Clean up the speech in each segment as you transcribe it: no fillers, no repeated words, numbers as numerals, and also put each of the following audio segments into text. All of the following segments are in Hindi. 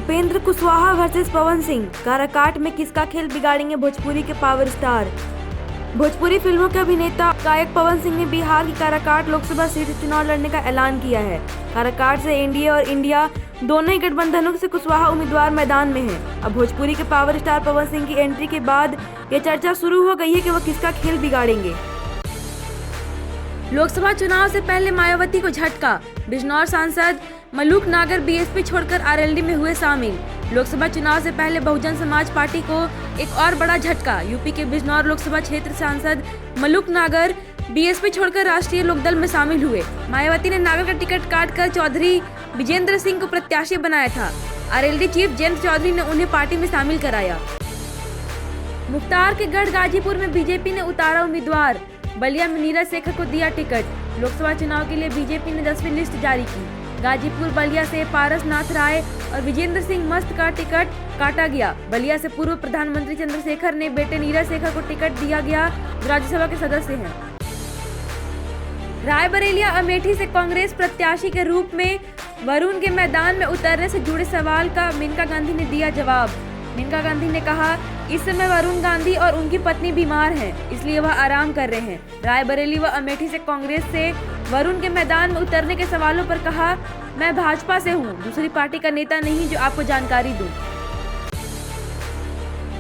उपेंद्र कुशवाहा वर्सेस पवन सिंह, काराकाट में किसका खेल बिगाड़ेंगे भोजपुरी के पावर स्टार। भोजपुरी फिल्मों के अभिनेता गायक पवन सिंह ने बिहार की काराकाट लोकसभा सीट से चुनाव लड़ने का ऐलान किया है। काराकाट से एनडीए और इंडिया दोनों ही गठबंधनों से कुशवाहा उम्मीदवार मैदान में हैं। अब भोजपुरी के पावर स्टार पवन सिंह की एंट्री के बाद ये चर्चा शुरू हो गई है कि वह किसका खेल बिगाड़ेंगे। लोकसभा चुनाव से पहले मायावती को झटका, बिजनौर सांसद मलूक नागर बीएसपी छोड़कर आरएलडी में हुए शामिल। लोकसभा चुनाव से पहले बहुजन समाज पार्टी को एक और बड़ा झटका। यूपी के बिजनौर लोकसभा क्षेत्र सांसद मलूक नागर बीएसपी छोड़कर राष्ट्रीय लोकदल में शामिल हुए। मायावती ने नागर का टिकट काटकर चौधरी विजेंद्र सिंह को प्रत्याशी बनाया था। आरएलडी चीफ जयंत चौधरी ने उन्हें पार्टी में शामिल कराया। मुख्तार के गढ़ गाजीपुर में बीजेपी ने उतारा उम्मीदवार, बलिया में नीरज शेखर को दिया टिकट। लोकसभा चुनाव के लिए बीजेपी ने 10वीं लिस्ट जारी की। गाजीपुर बलिया से पारसनाथ राय और विजेंद्र सिंह मस्त का टिकट काटा गया। बलिया से पूर्व प्रधानमंत्री चंद्रशेखर ने बेटे नीरज शेखर को टिकट दिया गया, जो राज्यसभा के सदस्य हैं। रायबरेलिया अमेठी से कांग्रेस प्रत्याशी के रूप में वरुण के मैदान में उतरने से जुड़े सवाल का मेनका गांधी ने दिया जवाब। मेनका गांधी ने कहा, इस समय वरुण गांधी और उनकी पत्नी बीमार हैं, इसलिए वह आराम कर रहे हैं। रायबरेली व अमेठी से कांग्रेस से वरुण के मैदान में उतरने के सवालों पर कहा, मैं भाजपा से हूं, दूसरी पार्टी का नेता नहीं जो आपको जानकारी दूं।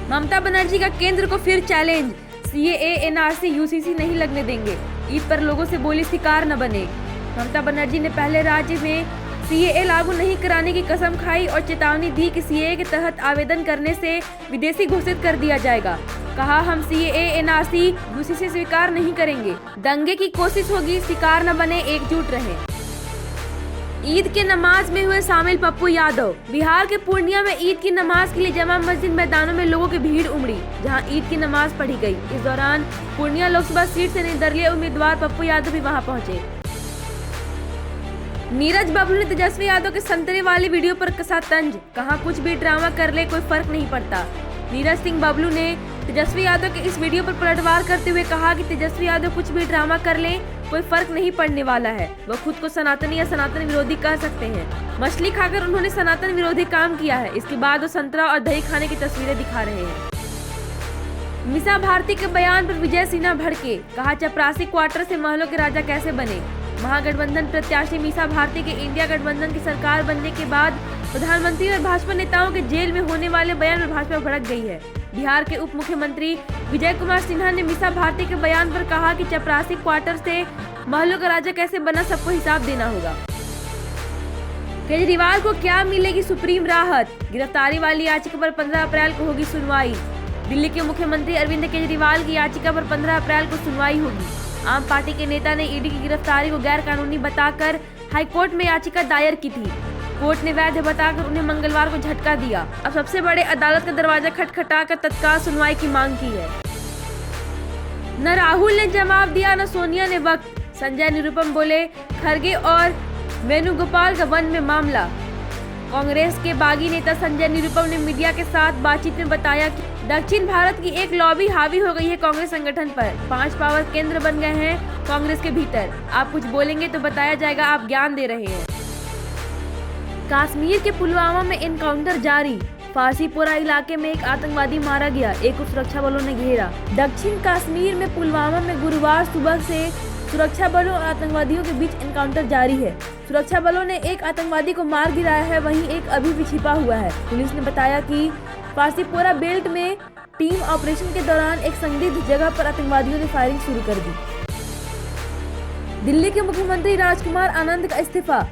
ममता बनर्जी का केंद्र को फिर चैलेंज, सीएए एनआरसी यूसीसी नहीं लगने देंगे। ईद पर लोगों से बोली शिकार न बने। ममता बनर्जी ने पहले राज्य में सीएए लागू नहीं कराने की कसम खाई और चेतावनी दी कि सीएए के तहत आवेदन करने से विदेशी घोषित कर दिया जाएगा। कहा, हम सीएए एनआरसी यूसीसी स्वीकार नहीं करेंगे। दंगे की कोशिश होगी, शिकार न बने, एकजुट रहें। ईद के नमाज में हुए शामिल पप्पू यादव। बिहार के पूर्णिया में ईद की नमाज के लिए जमा मस्जिद मैदानों में लोगों की भीड़ उमड़ी, जहां ईद की नमाज पढ़ी गई। इस दौरान पूर्णिया लोकसभा सीट से निर्दलीय उम्मीदवार पप्पू यादव भी वहां पहुंचे। नीरज बबलू ने तेजस्वी यादव के संतरे वाली वीडियो पर कसा तंज, कहा, कुछ भी ड्रामा कर ले कोई फर्क नहीं पड़ता। नीरज सिंह बबलू ने तेजस्वी यादव के इस वीडियो पर पलटवार करते हुए कहा कि तेजस्वी यादव कुछ भी ड्रामा कर ले कोई फर्क नहीं पड़ने वाला है। वह खुद को सनातनी या सनातन विरोधी कह सकते हैं। मछली खाकर उन्होंने सनातन विरोधी काम किया है। इसके बाद वो संतरा और दही खाने की तस्वीरें दिखा रहे हैं। मीसा भारती के बयान पर विजय सिन्हा भड़के, कहा, चपरासी क्वार्टर से महलों के राजा कैसे बने। महागठबंधन प्रत्याशी मीसा भारती के इंडिया गठबंधन की सरकार बनने के बाद प्रधानमंत्री और भाजपा नेताओं के जेल में होने वाले बयान में भाजपा भड़क गई है। बिहार के उप मुख्यमंत्री विजय कुमार सिन्हा ने मीसा भारती के बयान पर कहा कि चपरासी क्वार्टर से महलों का राजा कैसे बना, सबको हिसाब देना होगा। केजरीवाल को क्या मिलेगी सुप्रीम राहत, गिरफ्तारी वाली याचिका पर 15 अप्रैल को होगी सुनवाई। दिल्ली के मुख्यमंत्री अरविंद केजरीवाल की याचिका पर 15 अप्रैल को सुनवाई होगी। आम पार्टी के नेता ने ईडी की गिरफ्तारी को गैर कानूनी बताकर हाईकोर्ट में याचिका दायर की थी। कोर्ट ने वैध बताकर उन्हें मंगलवार को झटका दिया। अब सबसे बड़े अदालत का दरवाजा खटखटाकर तत्काल सुनवाई की मांग की है। न राहुल ने जवाब दिया, न सोनिया ने वक्त। संजय निरुपम बोले, खरगे और वेणुगोपाल का वन में मामला। कांग्रेस के बागी नेता संजय निरुपम ने मीडिया के साथ बातचीत में बताया कि दक्षिण भारत की एक लॉबी हावी हो गई है कांग्रेस संगठन पर। 5 पावर केंद्र बन गए हैं कांग्रेस के भीतर। आप कुछ बोलेंगे तो बताया जाएगा आप ज्ञान दे रहे हैं। कश्मीर के पुलवामा में एनकाउंटर जारी। फारसीपोरा इलाके में एक आतंकवादी मारा गया, एक को सुरक्षा बलों ने घेरा। दक्षिण कश्मीर में पुलवामा में गुरुवार सुबह से सुरक्षा बलों और आतंकवादियों के बीच एनकाउंटर जारी है। सुरक्षा बलों ने एक आतंकवादी को मार गिराया है, वहीं एक अभी भी छिपा हुआ है। पुलिस ने बताया कि फारसीपोरा बेल्ट में टीम ऑपरेशन के दौरान एक संदिग्ध जगह पर आतंकवादियों ने फायरिंग शुरू कर दी। दिल्ली के मुख्यमंत्री राजकुमार आनंद का इस्तीफा,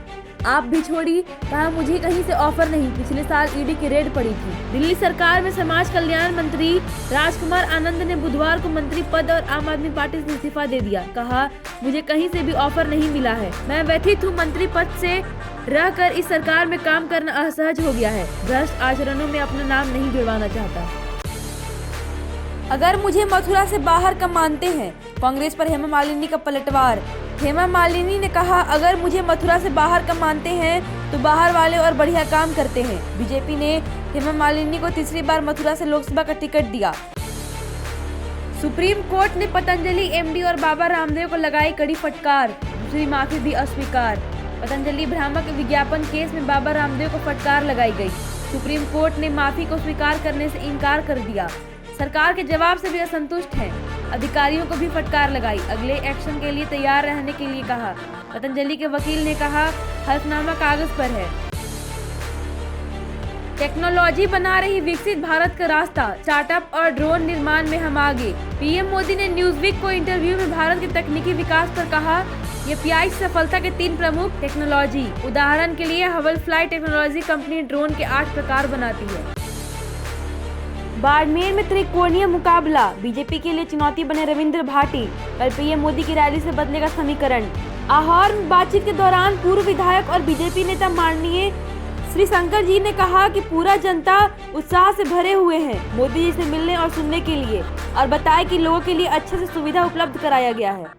आप भी छोड़ी, कहा, मुझे कहीं से ऑफर नहीं। पिछले साल ईडी की रेड पड़ी थी। दिल्ली सरकार में समाज कल्याण मंत्री राजकुमार आनंद ने बुधवार को मंत्री पद और आम आदमी पार्टी से इस्तीफा दे दिया। कहा, मुझे कहीं से भी ऑफर नहीं मिला है। मैं व्यथित हूँ, मंत्री पद से रहकर इस सरकार में काम करना असहज हो गया है। भ्रष्ट आचरणों में अपना नाम नहीं जुड़वाना चाहता। अगर मुझे मथुरा से बाहर का मानते हैं, कांग्रेस पर हेमा मालिनी का पलटवार। हेमा मालिनी ने कहा, अगर मुझे मथुरा से बाहर का मानते हैं तो बाहर वाले और बढ़िया काम करते हैं। बीजेपी ने हेमा मालिनी को तीसरी बार मथुरा से लोकसभा का टिकट दिया। सुप्रीम कोर्ट ने पतंजलि एमडी और बाबा रामदेव को लगाई कड़ी फटकार, दूसरी माफी भी अस्वीकार। पतंजलि भ्रामक विज्ञापन केस में बाबा रामदेव को फटकार लगाई गई। सुप्रीम कोर्ट ने माफी को स्वीकार करने से इनकार कर दिया। सरकार के जवाब से भी असंतुष्ट हैं। अधिकारियों को भी फटकार लगाई, अगले एक्शन के लिए तैयार रहने के लिए कहा। पतंजलि के वकील ने कहा, हल्फनामा कागज पर है। टेक्नोलॉजी बना रही विकसित भारत का रास्ता, स्टार्टअप और ड्रोन निर्माण में हम आगे। पीएम मोदी ने न्यूज़वीक को इंटरव्यू में भारत के तकनीकी विकास पर कहा, ये पीआई सफलता के 3 प्रमुख टेक्नोलॉजी। उदाहरण के लिए हवल फ्लाई टेक्नोलॉजी कंपनी ड्रोन के 8 प्रकार बनाती है। बाड़मेर में त्रिकोणीय मुकाबला, बीजेपी के लिए चुनौती बने रविंद्र भाटी। कल पीएम मोदी की रैली से बदलेगा समीकरण। आहोर में बातचीत के दौरान पूर्व विधायक और बीजेपी नेता माननीय श्री शंकर जी ने कहा कि पूरा जनता उत्साह से भरे हुए हैं मोदी जी से मिलने और सुनने के लिए, और बताया कि लोगों के लिए अच्छे से सुविधा उपलब्ध कराया गया है।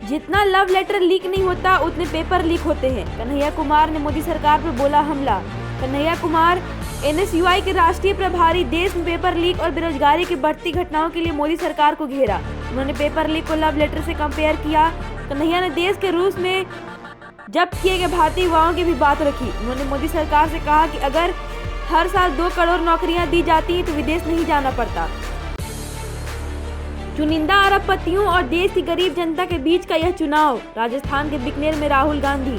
जितना लव लेटर लीक नहीं होता उतने पेपर लीक होते हैं। कन्हैया कुमार ने मोदी सरकार पर बोला हमला। कन्हैया कुमार एनएसयूआई के राष्ट्रीय प्रभारी, देश में पेपर लीक और बेरोजगारी की बढ़ती घटनाओं के लिए मोदी सरकार को घेरा। उन्होंने पेपर लीक को लव लेटर से कंपेयर किया। कन्हैया ने देश के रूस में जब्त किए गए भारतीय युवाओं की भी बात रखी। उन्होंने मोदी सरकार से कहा कि अगर हर साल 2 करोड़ नौकरियां दी जाती तो विदेश नहीं जाना पड़ता। चुनिंदा अरबपतियों और देश की गरीब जनता के बीच का यह चुनाव। राजस्थान के बीकानेर में राहुल गांधी।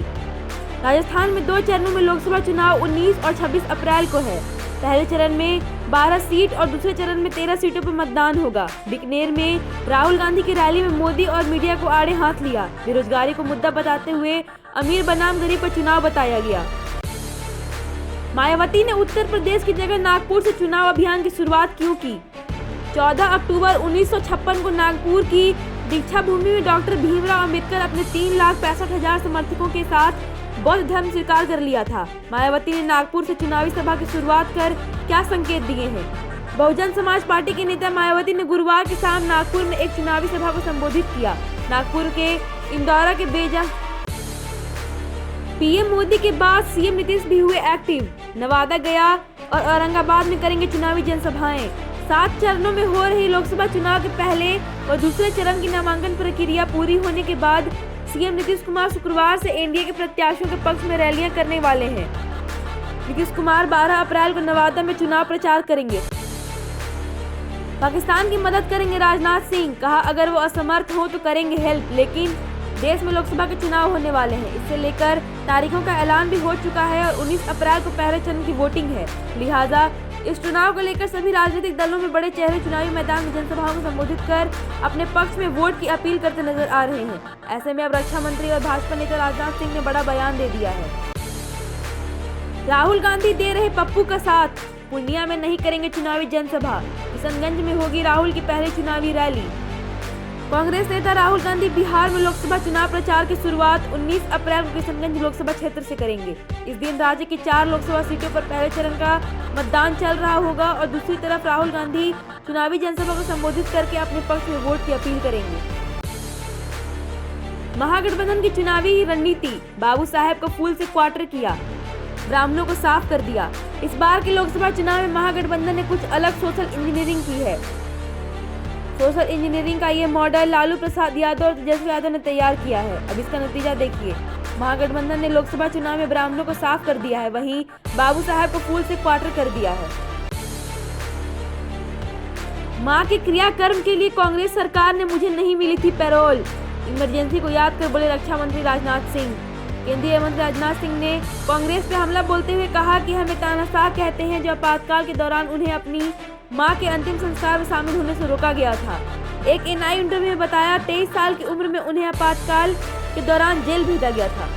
राजस्थान में 2 चरणों में लोकसभा चुनाव 19 और 26 अप्रैल को है। पहले चरण में 12 सीट और दूसरे चरण में 13 सीटों पर मतदान होगा। बीकानेर में राहुल गांधी की रैली में मोदी और मीडिया को आड़े हाथ लिया। बेरोजगारी को मुद्दा बताते हुए अमीर बनाम गरीब पर चुनाव बताया गया। मायावती ने उत्तर प्रदेश की जगह नागपुर से चुनाव अभियान की शुरुआत क्यों की? 14 अक्टूबर 1956 को नागपुर की दीक्षा भूमि में डॉक्टर भीमराव अंबेडकर अपने 3,65,000 समर्थकों के साथ बौद्ध धर्म स्वीकार कर लिया था। मायावती ने नागपुर से चुनावी सभा की शुरुआत कर क्या संकेत दिए हैं? बहुजन समाज पार्टी के नेता मायावती ने गुरुवार की शाम नागपुर में एक चुनावी सभा को संबोधित किया। नागपुर के इंदौरा के बेजा पीएम मोदी के बाद सीएम नीतीश भी हुए एक्टिव। नवादा, गया और औरंगाबाद में करेंगे चुनावी जनसभाएं। 7 चरणों में हो रही लोकसभा चुनाव के पहले और दूसरे चरण की नामांकन प्रक्रिया पूरी होने के बाद सीएम नीतीश कुमार शुक्रवार से एनडीए के प्रत्याशियों के पक्ष में रैलियां करने वाले हैं। नीतीश कुमार 12 अप्रैल को नवादा में चुनाव प्रचार करेंगे। पाकिस्तान की मदद करेंगे राजनाथ सिंह। कहा, अगर वो असमर्थ हो तो करेंगे हेल्प, लेकिन देश में लोकसभा के चुनाव होने वाले हैं। इससे लेकर तारीखों का ऐलान भी हो चुका है और 19 अप्रैल को पहले चरण की वोटिंग है। लिहाजा इस चुनाव को लेकर सभी राजनीतिक दलों में बड़े चेहरे चुनावी मैदान में जनसभाओं को संबोधित कर अपने पक्ष में वोट की अपील करते नजर आ रहे हैं। ऐसे में अब रक्षा मंत्री और भाजपा नेता राजनाथ सिंह ने बड़ा बयान दे दिया है। राहुल गांधी दे रहे पप्पू का साथ। पूर्णिया में नहीं करेंगे चुनावी जनसभा। किशनगंज में होगी राहुल की पहली चुनावी रैली। कांग्रेस नेता राहुल गांधी बिहार में लोकसभा चुनाव प्रचार की शुरुआत 19 अप्रैल को किशनगंज लोकसभा क्षेत्र से करेंगे। इस दिन राज्य की 4 लोकसभा सीटों पर पहले चरण का मतदान चल रहा होगा और दूसरी तरफ राहुल गांधी चुनावी जनसभा को संबोधित करके अपने पक्ष में वोट की अपील करेंगे। महागठबंधन की चुनावी रणनीति। बाबू साहेब को फूल से क्वार्टर किया, ब्राह्मणों को साफ कर दिया। इस बार के लोकसभा चुनाव में महागठबंधन ने कुछ अलग सोशल इंजीनियरिंग की है। सोशल इंजीनियरिंग का ये मॉडल लालू प्रसाद यादव और तेजस्वी यादव ने तैयार किया है। अब इसका नतीजा देखिए। महागठबंधन ने लोकसभा चुनाव में ब्राह्मणों को साफ कर दिया है, वहीं बाबू साहब को फूल से क्वार्टर कर दिया है। मां के क्रियाकर्म के लिए कांग्रेस सरकार ने मुझे नहीं मिली थी पैरोल। इमरजेंसी को याद कर बोले रक्षा मंत्री राजनाथ सिंह। केंद्रीय मंत्री राजनाथ सिंह ने कांग्रेस पे हमला बोलते हुए कहा कि हमें तानाशाह कहते हैं जो आपातकाल के दौरान उन्हें अपनी मां के अंतिम संस्कार में शामिल होने से रोका गया था। एक एनआई इंटरव्यू में बताया 23 साल की उम्र में उन्हें आपातकाल के दौरान जेल भेजा गया था।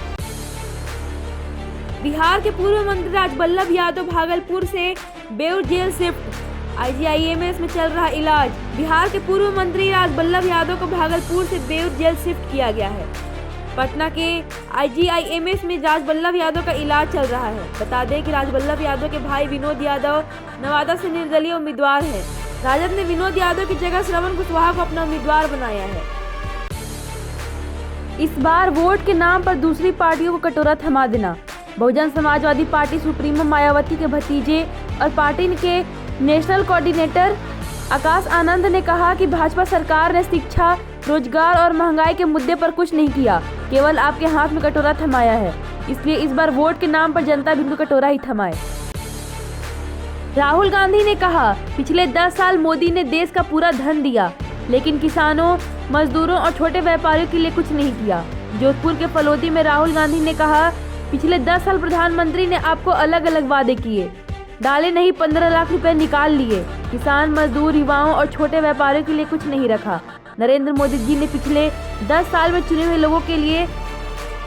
बिहार के पूर्व मंत्री राजबल्लभ यादव भागलपुर से बेउर जेल शिफ्ट। आईजीआईएमएस में चल रहा इलाज। बिहार के पूर्व मंत्री राजबल्लभ यादव को भागलपुर से बेउर जेल शिफ्ट किया गया है। पटना के आईजीआईएमएस में राजबल्लभ यादव का इलाज चल रहा है। बता दें कि राजबल्लभ यादव के भाई विनोद यादव नवादा से निर्दलीय उम्मीदवार हैं। राजद ने विनोद यादव की जगह श्रवण कुशवाहा को अपना उम्मीदवार बनाया है। इस बार वोट के नाम पर दूसरी पार्टियों को कटोरा थमा देना। बहुजन समाजवादी पार्टी सुप्रीमो मायावती के भतीजे और पार्टी के नेशनल कोऑर्डिनेटर आकाश आनंद ने कहा कि भाजपा सरकार ने शिक्षा, रोजगार और महंगाई के मुद्दे पर कुछ नहीं किया, केवल आपके हाथ में कटोरा थमाया है। इसलिए इस बार वोट के नाम पर जनता भी उनको कटोरा ही थमाए। राहुल गांधी ने कहा, पिछले 10 साल मोदी ने देश का पूरा धन दिया, लेकिन किसानों, मजदूरों और छोटे व्यापारियों के लिए कुछ नहीं किया। जोधपुर के फलोदी में राहुल गांधी ने कहा, पिछले 10 साल प्रधानमंत्री ने आपको अलग अलग वादे किए, डाले नहीं 15 लाख रुपए निकाल लिए, किसान, मजदूर, युवाओं और छोटे व्यापारियों के लिए कुछ नहीं रखा। नरेंद्र मोदी जी ने पिछले 10 साल में चुने हुए लोगों के लिए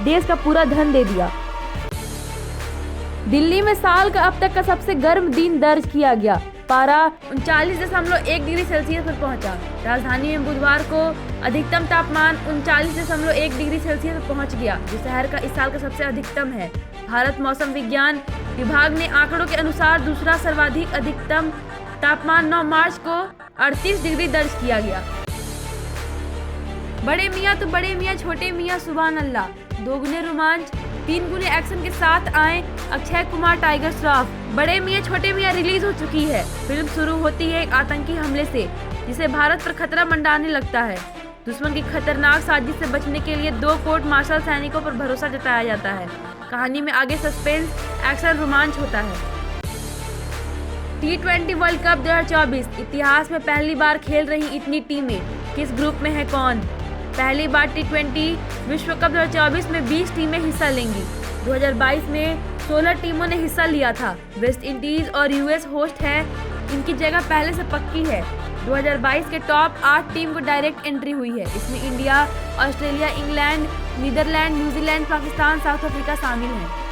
देश का पूरा धन दे दिया। दिल्ली में साल का अब तक का सबसे गर्म दिन दर्ज किया गया। पारा 39.1 डिग्री सेल्सियस पर पहुंचा। राजधानी में बुधवार को अधिकतम तापमान 39.1 डिग्री सेल्सियस पर पहुंच गया, जो शहर का इस साल का सबसे अधिकतम है। भारत मौसम विज्ञान विभाग ने आंकड़ों के अनुसार दूसरा सर्वाधिक अधिकतम तापमान 9 मार्च को 38 डिग्री दर्ज किया गया। बड़े मियाँ तो बड़े मियाँ, छोटे मियाँ सुभान अल्लाह। दोगुने रोमांच, 3 गुने एक्शन के साथ आए अक्षय कुमार टाइगर श्रॉफ। बड़े मियाँ छोटे मियाँ रिलीज हो चुकी है। फिल्म शुरू होती है एक आतंकी हमले से, जिसे भारत पर खतरा मंडाने लगता है। दुश्मन की खतरनाक साजिश से बचने के लिए 2 कोर्ट मार्शल सैनिकों पर भरोसा जताया जाता है। कहानी में आगे सस्पेंस, एक्शन, रोमांच होता है। T20 वर्ल्ड कप 2024 इतिहास में पहली बार खेल रही इतनी टीमें, किस ग्रुप में है कौन? पहली बार T20 विश्व कप 2024 में 20 टीमें हिस्सा लेंगी। 2022 में 16 टीमों ने हिस्सा लिया था। वेस्ट इंडीज और यूएस होस्ट है, इनकी जगह पहले से पक्की है। 2022 के टॉप 8 टीम को डायरेक्ट एंट्री हुई है। इसमें India, Australia, England, Netherland, New Zealand, Pakistan, South Africa शामिल हैं।